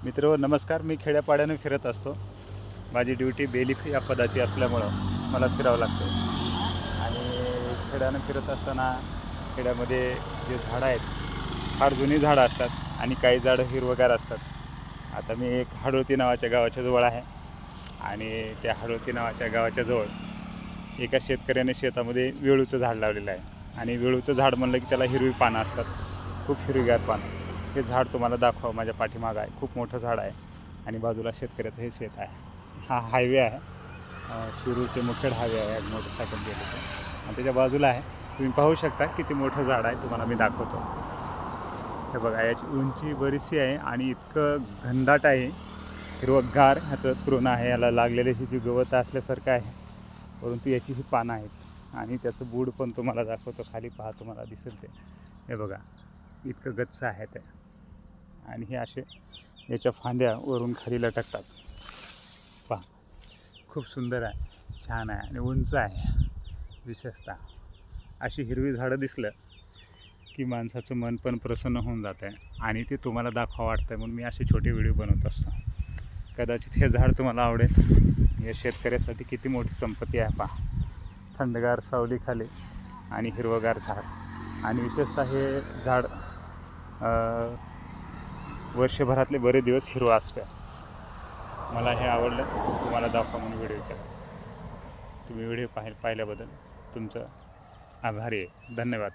मित्र नमस्कार. मी खेड्यापाड्यानं फिरत असतो. माझी ड्युटी बेलिफ या पदाची असल्यामुळं मला फिरावं लागतं आणि खेड्यानं फिरत असताना खेड्यामध्ये जे झाडं आहेत फार जुनी झाडं असतात आणि काही झाडं हिरवगार असतात. आता मी एक हाडोळती नावाच्या गावाच्या जवळ आहे आणि त्या हाडोळती नावाच्या गावाच्या जवळ एका शेतकऱ्याने शेतामध्ये वेळूचं झाड लावलेलं आहे आणि वेळूचं झाड म्हणलं की त्याला हिरवी पानं असतात, खूप हिरवीगार पानं. हे झाड तुम्हाला दाखवा, माझ्या पाठीमागं आहे. खूप मोठं झाड आहे आणि बाजूला शेतकऱ्याचं हे शेत आहे. हा हायवे आहे, शिरूर ते मुखेड हायवे आहे, मोटरसायकल गेले आणि त्याच्या बाजूला आहे. तुम्ही पाहू शकता किती मोठं झाड आहे, तुम्हाला मी दाखवतो. हे बघा, याची उंची बरीचशी आहे आणि इतकं घनदाट आहे, हिरवगार ह्याचं तृण आहे. याला लागलेले ही जी गवत असल्यासारखं आहे, परंतु याची ही पानं आहेत आणि त्याचं बूड पण तुम्हाला दाखवतो. खाली पहा, तुम्हाला दिसेल ते. हे बघा, इतकं गच्च आहे ते आणि हे असे याच्या फांद्या वरून खाली लटकतात. पहा, खूप सुंदर आहे, छान आहे आणि उंच आहे. विशेषतः अशी हिरवी झाडं दिसलं की माणसाचं मन पण प्रसन्न होऊन जातं आहे आणि ते तुम्हाला दाखवा वाटतं, म्हणून मी असे छोटे व्हिडिओ बनवत असतो. कदाचित हे झाड तुम्हाला आवडेल. या शेतकऱ्यासाठी किती मोठी संपत्ती आहे. पहा, थंडगार सावलीखाली आणि हिरवगार झाड आणि विशेषतः हे झाड वर्षभरातले बरेच दिवस हिरवं असतं. मला हे आवडलं, तुम्हाला दाखवा म्हणून व्हिडिओ केला. तुम्ही व्हिडिओ पाहिल्याबद्दल तुमचं आभारी आहे. धन्यवाद.